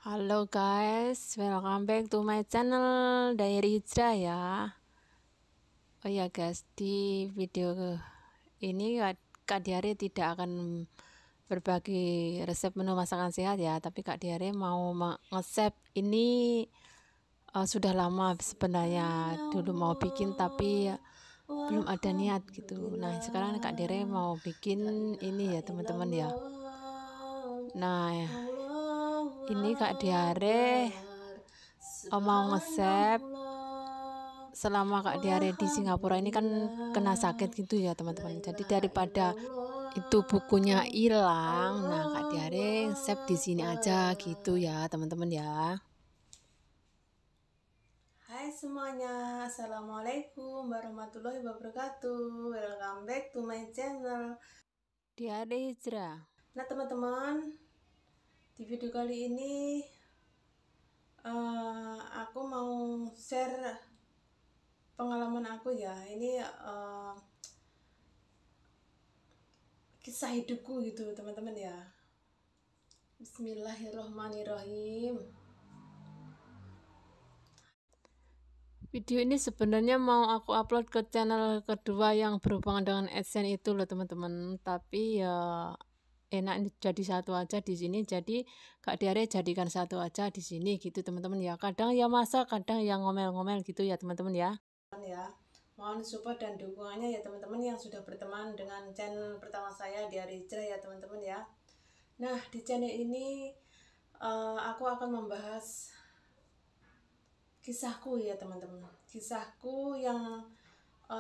Halo guys, welcome back to my channel Diary Hijrah ya. Oh ya guys, di video ini Kak Diare tidak akan berbagi resep menu masakan sehat ya, tapi Kak Diare mau nge-save ini sudah lama sebenarnya, dulu mau bikin tapi belum ada niat gitu. Nah sekarang Kak Diare mau bikin ini ya teman-teman ya. Nah ini Kak Diare mau nge-save selama Kak Diare di Singapura ini kan kena sakit gitu ya teman-teman. Jadi daripada itu bukunya hilang, nah Kak Diare save di sini aja gitu ya teman-teman ya. Hai semuanya, assalamualaikum warahmatullahi wabarakatuh. Welcome back to my channel Diare Hijrah. Nah teman-teman, di video kali ini aku mau share pengalaman aku ya. Ini kisah hidupku gitu teman-teman ya. Bismillahirrohmanirrohim. Video ini sebenarnya mau aku upload ke channel kedua yang berhubungan dengan AdSense itu loh teman-teman. Tapi ya enak jadi satu aja di sini. Jadi Kak Diare jadikan satu aja di sini gitu teman-teman ya. Kadang ya masak, kadang yang ngomel-ngomel gitu ya teman-teman ya. Mohon support dan dukungannya ya teman-teman yang sudah berteman dengan channel pertama saya Diary Hijrah ya teman-teman ya. Nah di channel ini aku akan membahas kisahku ya teman-teman, kisahku yang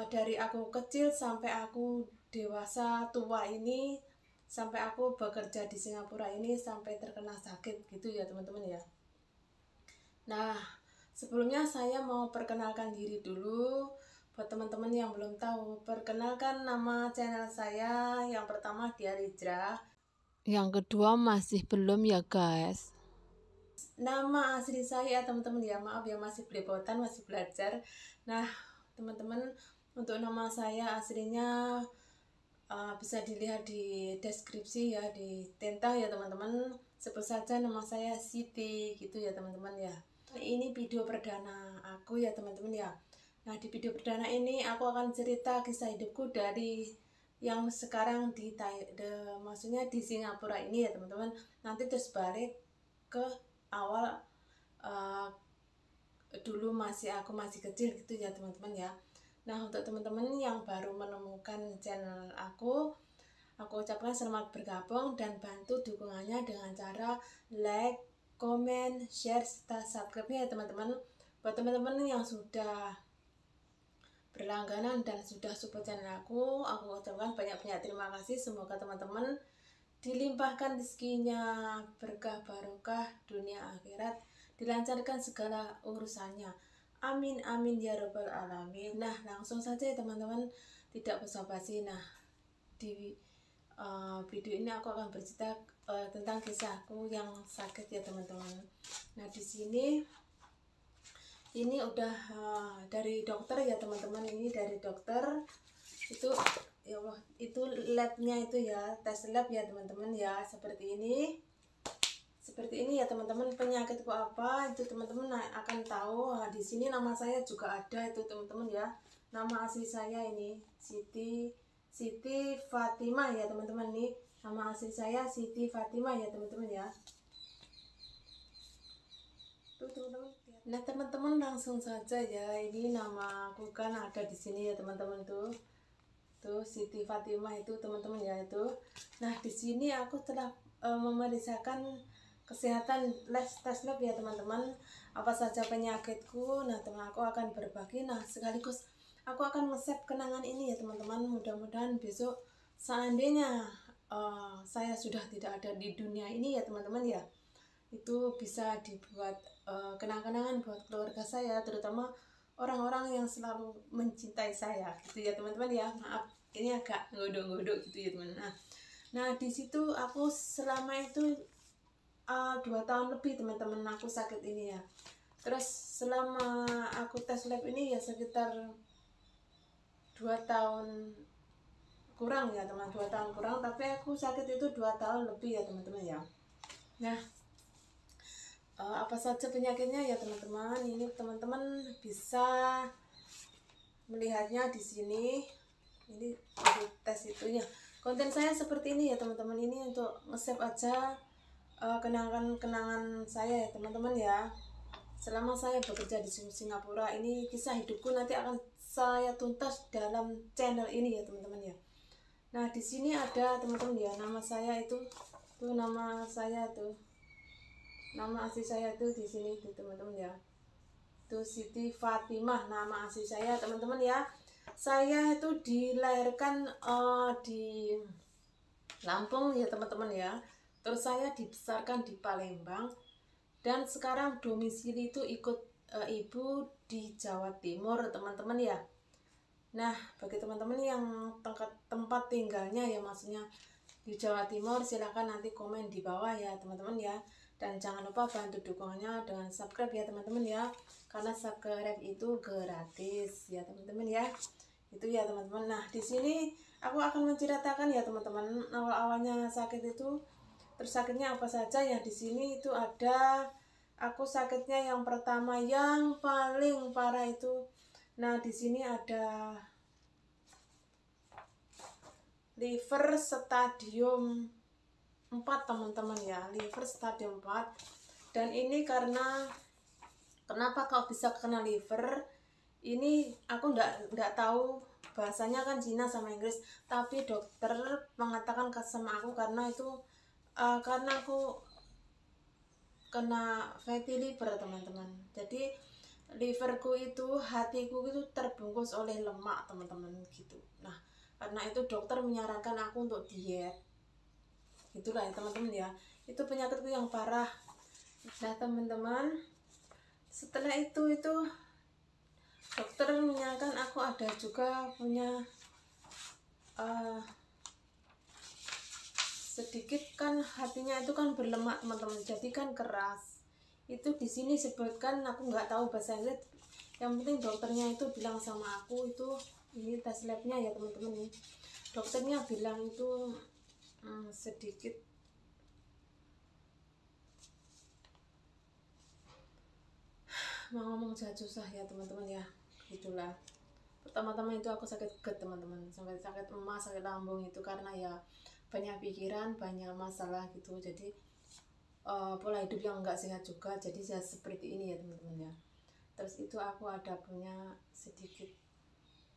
dari aku kecil sampai aku dewasa tua ini, sampai aku bekerja di Singapura ini, sampai terkena sakit gitu ya teman-teman ya. Nah sebelumnya saya mau perkenalkan diri dulu buat teman-teman yang belum tahu. Perkenalkan nama channel saya, yang pertama Diary Hijrah, yang kedua masih belum ya guys. Nama asli saya teman-teman ya, maaf ya masih belepotan, masih belajar. Nah teman-teman, untuk nama saya aslinya bisa dilihat di deskripsi ya, di tentang ya teman-teman. Sebut saja nama saya Siti gitu ya teman-teman ya. Ini video perdana aku ya teman-teman ya. Nah di video perdana ini aku akan cerita kisah hidupku dari yang sekarang maksudnya di Singapura ini ya teman-teman. Nanti terus balik ke awal dulu aku masih kecil gitu ya teman-teman ya. Nah untuk teman-teman yang baru menemukan channel aku ucapkan selamat bergabung dan bantu dukungannya dengan cara like, comment, share, serta subscribe ya teman-teman. Buat teman-teman yang sudah berlangganan dan sudah support channel aku ucapkan banyak-banyak terima kasih. Semoga teman-teman dilimpahkan rezekinya, berkah barokah dunia akhirat, dilancarkan segala urusannya. Amin amin ya robbal alamin. Nah langsung saja ya teman-teman, tidak basa-basi. Nah di video ini aku akan bercerita tentang kisahku yang sakit ya teman-teman. Nah di sini ini udah dari dokter ya teman-teman, ini dari dokter itu ya Allah, itu labnya itu ya, tes lab ya teman-teman ya, seperti ini ya teman-teman. Penyakitku apa itu teman-teman akan tahu. Nah, di sini nama saya juga ada itu teman-teman ya, nama asli saya ini Siti Fatimah ya teman-teman. Nih nama asli saya Siti Fatimah ya teman-teman ya. Tuh teman-teman. Nah teman-teman langsung saja ya, ini nama aku kan ada di sini ya teman-teman. Tuh Siti Fatimah itu teman-teman ya itu. Nah di sini aku telah memeriksakan kesehatan tes lab ya teman-teman, apa saja penyakitku. Nah teman aku akan berbagi, nah sekaligus aku akan nge-save kenangan ini ya teman-teman. Mudah-mudahan besok seandainya saya sudah tidak ada di dunia ini ya teman-teman ya, itu bisa dibuat kenang-kenangan buat keluarga saya, terutama orang-orang yang selalu mencintai saya gitu ya teman-teman ya. Maaf ini agak ngodok-ngodok gitu ya teman. Nah di situ aku selama itu 2 tahun lebih teman-teman aku sakit ini ya. Terus selama aku tes lab ini ya sekitar 2 tahun kurang ya teman, 2 tahun kurang, tapi aku sakit itu 2 tahun lebih ya teman-teman ya. Nah apa saja penyakitnya ya teman-teman. Ini teman-teman bisa melihatnya di sini. Ini untuk tes itunya. Konten saya seperti ini ya teman-teman. Ini untuk nge-save aja kenangan-kenangan saya ya teman-teman ya. Selama saya bekerja di Singapura, ini kisah hidupku nanti akan saya tuntas dalam channel ini ya teman-teman ya. Nah di sini ada teman-teman ya, nama saya itu tuh, nama saya tuh, nama asli saya tuh di sini tuh teman-teman ya. Tuh Siti Fatimah nama asli saya teman-teman ya. Saya itu dilahirkan di Lampung ya teman-teman ya. Terus saya dibesarkan di Palembang. Dan sekarang domisili itu ikut ibu di Jawa Timur teman-teman ya. Nah bagi teman-teman yang tempat tinggalnya ya, maksudnya di Jawa Timur, silahkan nanti komen di bawah ya teman-teman ya. Dan jangan lupa bantu dukungannya dengan subscribe ya teman-teman ya, karena subscribe itu gratis ya teman-teman ya. Itu ya teman-teman. Nah di sini aku akan menceritakan ya teman-teman awal-awalnya sakit itu. Terus sakitnya apa saja ya di sini itu ada. Aku sakitnya yang pertama yang paling parah itu. Nah di sini ada liver stadium 4 teman-teman ya, liver stadium 4. Dan ini karena kenapa kau bisa kena liver? Ini aku nggak tahu bahasanya kan Cina sama Inggris, tapi dokter mengatakan sama aku karena itu karena aku kena fatty liver teman-teman. Jadi liverku itu, hatiku itu terbungkus oleh lemak teman-teman gitu. Nah karena itu dokter menyarankan aku untuk diet. Itulah ya teman-teman ya, itu penyakitku yang parah. Nah teman-teman, setelah itu dokter menyarankan aku ada juga punya sedikit kan hatinya itu kan berlemak teman-teman, jadi kan keras. Itu di sini sebutkan, aku nggak tahu bahasa Inggris. Yang penting dokternya itu bilang sama aku itu, ini tes labnya ya teman-teman nih. Dokternya bilang itu sedikit mau ngomong susah ya teman-teman ya, gitulah. Pertama-tama itu aku sakit GERD teman-teman, sampai sakit emas, sakit lambung itu karena ya banyak pikiran, banyak masalah gitu. Jadi pola hidup yang enggak sehat juga, jadi saya seperti ini ya teman-teman ya. Terus itu aku ada punya sedikit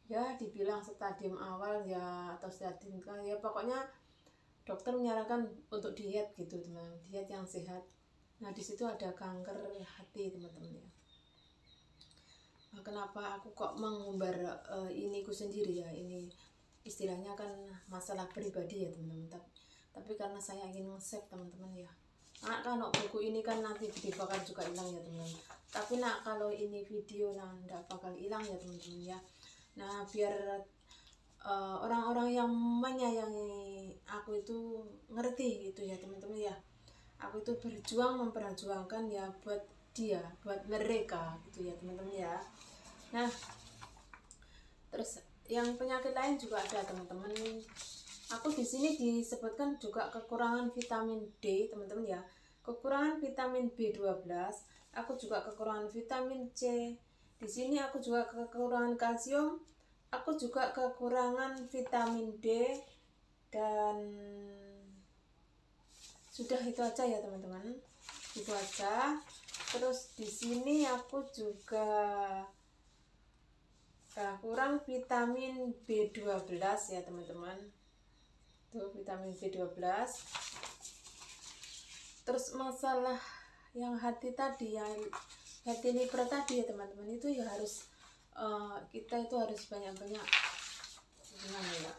ya dibilang stadium awal ya, atau stadium ya, pokoknya dokter menyarankan untuk diet gitu teman, diet yang sehat. Nah disitu ada kanker hati teman-teman ya. Nah, kenapa aku kok mengumbar ini ku sendiri ya, ini istilahnya kan masalah pribadi ya teman-teman, tapi karena saya ingin nge-save teman-teman ya. Nah kalau buku ini kan nanti bakal juga hilang ya teman-teman, tapi nah kalau ini video nah nggak bakal hilang ya teman-teman ya. Nah biar orang-orang yang menyayangi aku itu ngerti gitu ya teman-teman ya. Aku itu berjuang memperjuangkan ya buat dia, buat mereka gitu ya teman-teman ya. Nah terus yang penyakit lain juga ada teman-teman. Aku di sini disebutkan juga kekurangan vitamin D teman-teman ya, kekurangan vitamin B12, aku juga kekurangan vitamin C. Di sini aku juga kekurangan kalsium, aku juga kekurangan vitamin D, dan sudah itu aja ya teman-teman, itu aja. Terus di sini aku juga kurang vitamin B12 ya teman-teman, tuh vitamin B12. Terus masalah yang hati tadi, yang hati liver tadi ya teman-teman, itu ya harus kita itu harus banyak-banyak gimana ya,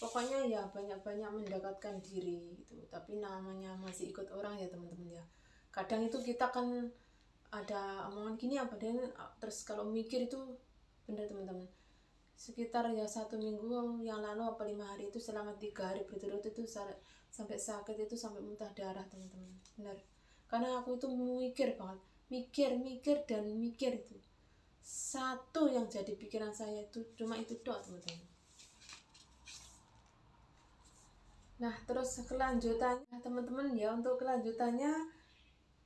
pokoknya ya banyak-banyak mendekatkan diri gitu. Tapi namanya masih ikut orang ya teman-teman ya, kadang itu kita kan ada omongan gini apa dan terus kalau mikir itu benar teman-teman. Sekitar ya 1 minggu yang lalu apa 5 hari itu, selama 3 hari berturut itu sampai sakit itu, sampai muntah darah teman-teman, benar. Karena aku itu mikir banget, mikir dan mikir, itu satu yang jadi pikiran saya itu cuma itu doang teman-teman. Nah terus kelanjutannya teman-teman ya, untuk kelanjutannya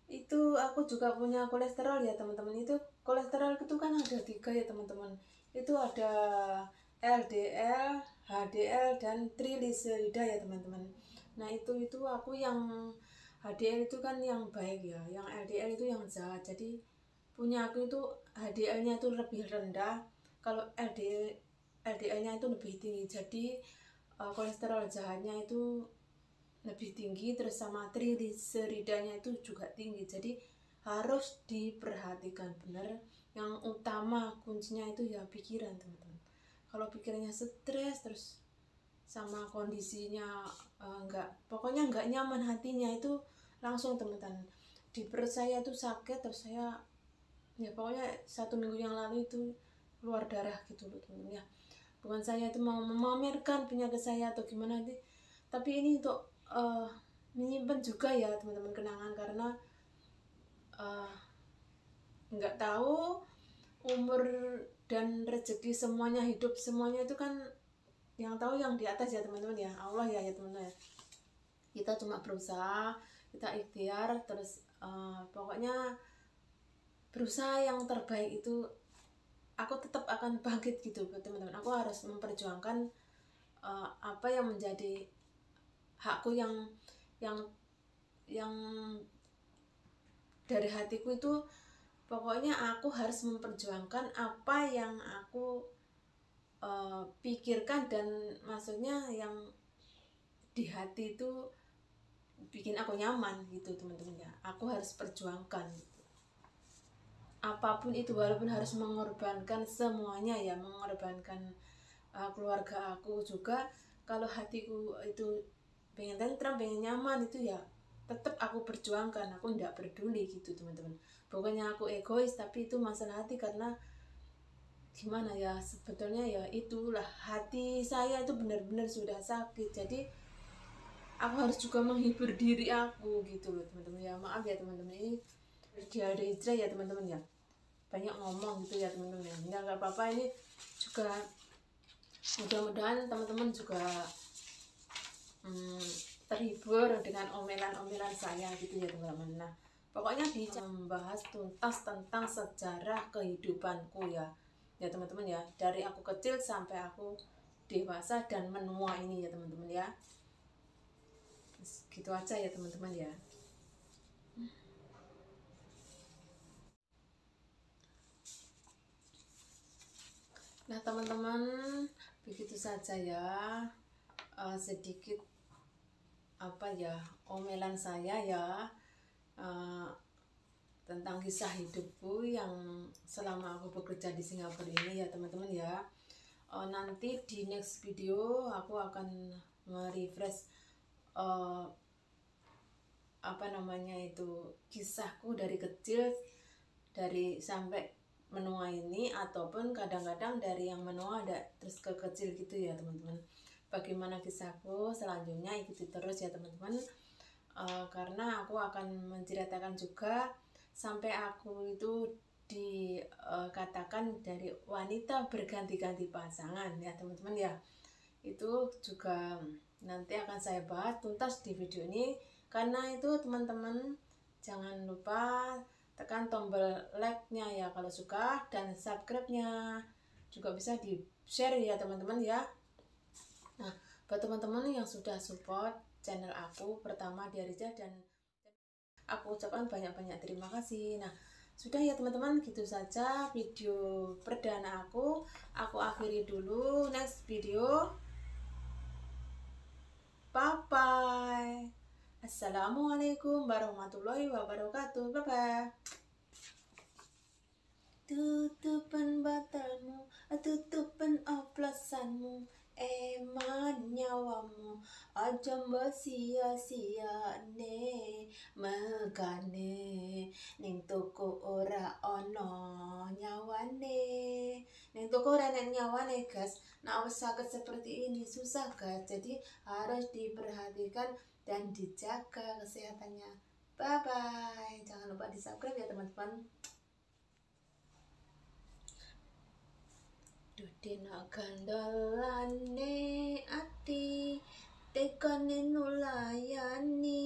Itu aku juga punya kolesterol ya teman-teman. Itu kolesterol itu kan ada 3 ya teman-teman. Itu ada LDL, HDL dan trigliserida ya teman-teman. Nah itu aku yang HDL itu kan yang baik ya, yang LDL itu yang jahat. Jadi punya aku itu HDL-nya itu lebih rendah, kalau LDL-nya itu lebih tinggi. Jadi kolesterol jahatnya itu lebih tinggi, terus sama trigliseridanya itu juga tinggi. Jadi harus diperhatikan benar. Yang utama kuncinya itu ya pikiran teman-teman. Kalau pikirannya stres terus sama kondisinya pokoknya nggak nyaman hatinya, itu langsung teman-teman di perut saya itu sakit, terus saya ya pokoknya 1 minggu yang lalu itu keluar darah gitu loh teman-teman ya. Bukan saya itu mau memamerkan penyakit saya atau gimana sih, tapi ini untuk menyimpan juga ya teman-teman kenangan, karena nggak tahu umur dan rezeki semuanya, hidup semuanya itu kan yang tahu yang di atas ya teman-teman ya, Allah ya teman-teman ya. Kita cuma berusaha, kita ikhtiar, terus pokoknya berusaha yang terbaik itu aku tetap akan bangkit gitu teman-teman. Aku harus memperjuangkan apa yang menjadi hakku, yang yang dari hatiku itu. Pokoknya aku harus memperjuangkan apa yang aku pikirkan, dan maksudnya yang di hati itu bikin aku nyaman gitu teman-teman ya. Aku harus perjuangkan gitu. Apapun itu, walaupun harus mengorbankan semuanya ya, mengorbankan keluarga aku juga. Kalau hatiku itu pengen tentram, pengen nyaman, itu ya tetap aku perjuangkan. Aku tidak peduli gitu teman-teman. Pokoknya aku egois, tapi itu masalah hati. Karena gimana ya, sebetulnya ya itulah, hati saya itu benar-benar sudah sakit. Jadi aku harus juga menghibur diri aku gitu loh teman-teman ya. Maaf ya teman-teman, ini dia ada hijrah ya teman-teman ya, banyak ngomong gitu ya teman-teman ya. Nggak apa-apa, ini juga mudah-mudahan teman-teman juga terhibur dengan omelan-omelan saya gitu ya teman-teman. Nah pokoknya bisa membahas tuntas tentang sejarah kehidupanku ya teman-teman ya, dari aku kecil sampai aku dewasa dan menua ini ya teman-teman ya. Gitu aja ya teman-teman ya. Nah teman-teman, begitu saja ya sedikit apa ya, omelan saya ya tentang kisah hidupku yang selama aku bekerja di Singapura ini ya teman-teman ya. Nanti di next video aku akan merefresh apa namanya itu, kisahku dari kecil, dari sampai menua ini, ataupun kadang-kadang dari yang menua ada terus ke kecil gitu ya teman-teman. Bagaimana kisahku selanjutnya, ikuti terus ya teman-teman. Karena aku akan menceritakan juga sampai aku itu dikatakan dari wanita berganti-ganti pasangan ya teman-teman ya. Itu juga nanti akan saya bahas tuntas di video ini. Karena itu teman-teman jangan lupa tekan tombol like-nya ya kalau suka, dan subscribe-nya juga bisa di share ya teman-teman ya. Nah buat teman-teman yang sudah support channel aku pertama di Arija, dan aku ucapkan banyak-banyak terima kasih. Nah sudah ya teman-teman, gitu saja video perdana aku akhiri dulu. Next video, bye bye. Assalamualaikum warahmatullahi wabarakatuh. Bye bye. Tutupan batalmu, tutupan oplosanmu, eman nyawamu, aja sia-sia ne megane ning toko ora ono nyawane. Ning toko ora ana nyawane guys. Nah sakit seperti ini susah guys, jadi harus diperhatikan dan dijaga kesehatannya. Bye bye, jangan lupa di subscribe ya teman-teman. Dudina gandolane ati tekane nulayani,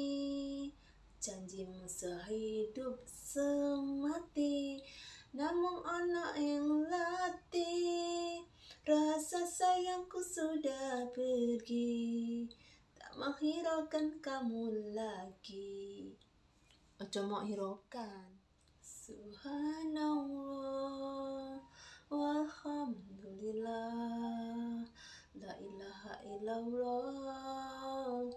janjimu sehidup semati, namun anak yang latih. Rasa sayangku sudah pergi, tak menghiraukan kamu lagi. Ojo mau hiraukan. Subhanallah walhamdulillah, la ilaha illallah,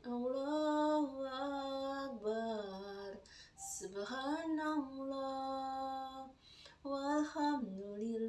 Allahu akbar. Subhanallah walhamdulillah,